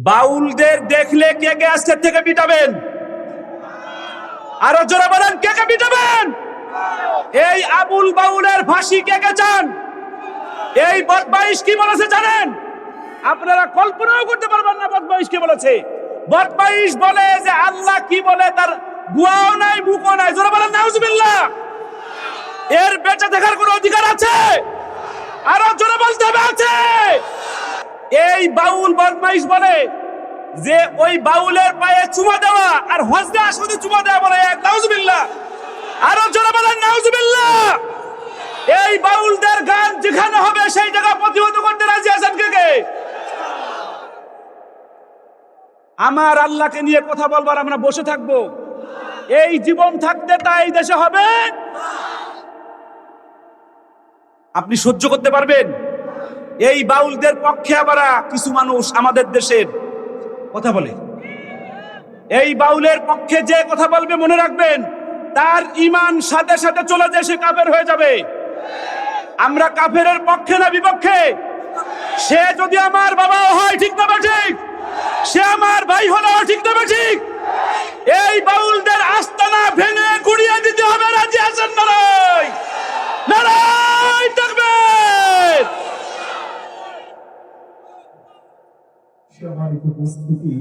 বাউলদের দেখলে কে কে আজকের থেকে পিটাবেন? আরো জোরে বলেন, কে কে পিটাবেন? এই আবুল বাউলের ফাঁসি কে কে চান? এই বদমাইশ কি বলেছে জানেন? আপনারা কল্পনাও করতে পারবেন না বদমাইশ কি বলেছে। বদমাইশ বলে যে আল্লাহ কি বলে তার গুয়াও নাই মুখও নাই। জোরে বলেন নাউজুবিল্লাহ। এর বেঁচে থাকার কোনো অধিকার আছে? আরো জোরে বলতে হবে আছে। এই বাউল বদমাইশ বলে যে ওই বাউলের পায়ে চুমা দেওয়া আর হজে আসলে চুমা দেওয়া বলে এক। নাউজুবিল্লাহ। আরো জোরে বলেন নাউজুবিল্লাহ। এই বাউলদের গান যেখানে হবে সেই জায়গা প্রতিহত করতে রাজি আছেন কে কে? আমার আল্লাহকে নিয়ে কথা বলবার আমরা বসে থাকবো? এই জীবন থাকতে তাই দেশে হবে? আপনি সহ্য করতে পারবেন? এই বাউলদের পক্ষে আবার কিছু মানুষ আমাদের দেশের কথা বলে। এই বাউলের পক্ষে যে কথা বলবে মনে রাখবেন তার ঈমান সাথে সাথে চলে যায়, সে কাফের হয়ে যাবে। আমরা কাফেরের পক্ষে না বিপক্ষে? সে যদি আমার বাবা হয় ঠিক না ঠিক, সে আমার ভাই হলো ঠিক না ঠিক। এই বাউলদের আস্তানা ভেঙে গুড়িয়ে দিতে হবে। রাজি আছেন না? নারায় তাকবীর। সম্মানিত উপস্থিতি,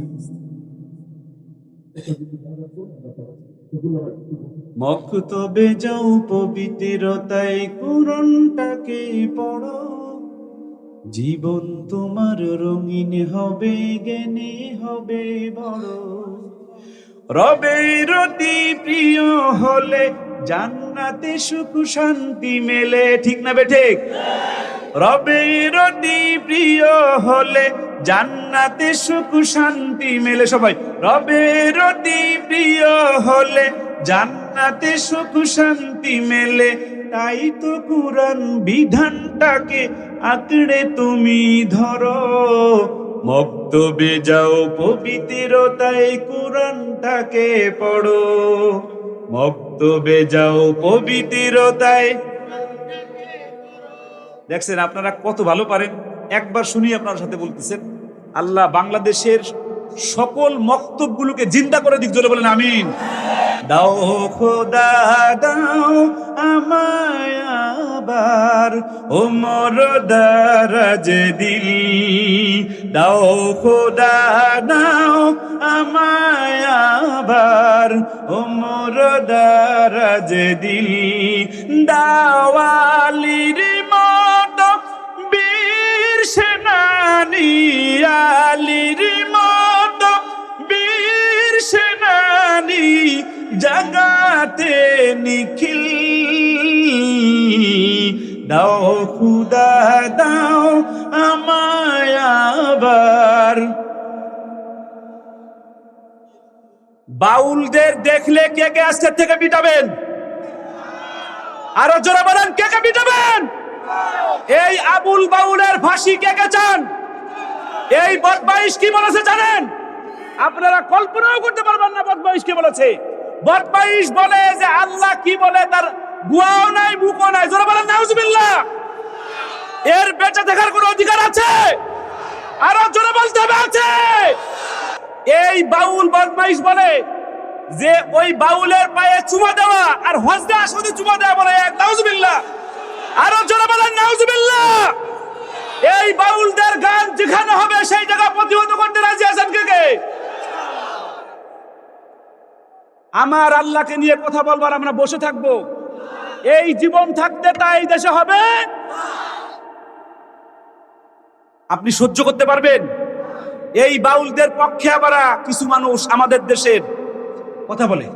মক্তবে যাও পবিত্রতায় কুরআনটাকে পড়ো, জীবন তোমার রঙিন হবে, জ্ঞানী হবে বড়। রবের অতি প্রিয় হলে জান্নাতে সুখ শান্তি মেলে। ঠিক না বেঠিক? রবের অতি প্রিয় হলে জান্নাতে সুখ শান্তি মেলে। সবাই, রবের অতি প্রিয় হলে জান্নাতে সুখ শান্তি মেলে। তাই তো কুরআন বিধানটাকে আঁকড়ে তুমি ধরো, মক্তবে যাও পবিত্রতায় কুরআনটাকে পড়ো, মক্তবে যাও পবিত্রতায়। দেখছেন আপনারা কত ভালো পারেন। একবার শুনি আপনার সাথে বলতেছেন। আল্লাহ বাংলাদেশের সকল মক্তবগুলোকে জিন্দা করে দিক। জোরে বলেন আমিন। দাও খোদা দাও আমায় আবার ওমর দারাজ দিল। দাও খোদা দাও আমায় আবার ওমর দারাজ দিল। দাও আলীর মতো বীর সেনানী, আলীর মতো বীর সেনানী জাগাতে নিখিল। দাও খুদা দাও আমায় আবার। বাউলদের দেখলে কে কে আজকের থেকে পিটাবেন? আরো জোরে বলেন, কে কে পিটাবেন? এই আবুল বাউলের ফাঁসি কে কে চান? এই বদমাইশ কি বলেছে জানেন? আপনারা কল্পনাও করতে পারবেন না বদমাইশ কি বলেছে। বদমাইশ বলে যে আল্লাহ কি বলে তার গুয়াও নাই মুখও নাই। জোরে বলেন নাউজুবিল্লাহ। এর বেঁচে থাকার কোনো অধিকার আছে? আরো জোরে বলতে হবে আছে। এই বাউল বদমাইশ বলে যে ওই বাউলের পায়ে চুমা দেওয়া আর হজে আসলে চুমা দেওয়া বলে এক। নাউজুবিল্লাহ। আরো জোরে বলেন নাউজুবিল্লাহ। এই বাউলদের গান যেখানে হবে সেই জায়গা প্রতিহত করতে রাজি আছেন কে কে? আমার আল্লাহকে নিয়ে কথা বলবার আমরা বসে থাকবো? এই জীবন থাকতে তাই দেশে হবে? আপনি সহ্য করতে পারবেন? এই বাউলদের পক্ষে আবার কিছু মানুষ আমাদের দেশের কথা বলে।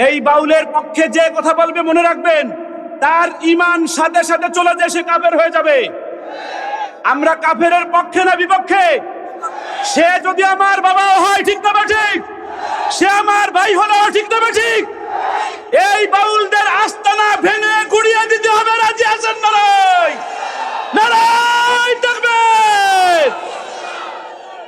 এই বাউলের পক্ষে যে কথা বলবে মনে রাখবেন তার ঈমান সাথে সাথে চলে যায়, সে কাফের হয়ে যাবে। আমরা কাফেরের পক্ষে না বিপক্ষে? সে যদি আমার বাবা হয় ঠিক না ঠিক, সে আমার ভাই হলো ঠিক না ঠিক। এই বাউলদের আস্তানা ভেঙে গুড়িয়ে দিতে হবে। রাজি আছেন না? নারায় তাকবীর।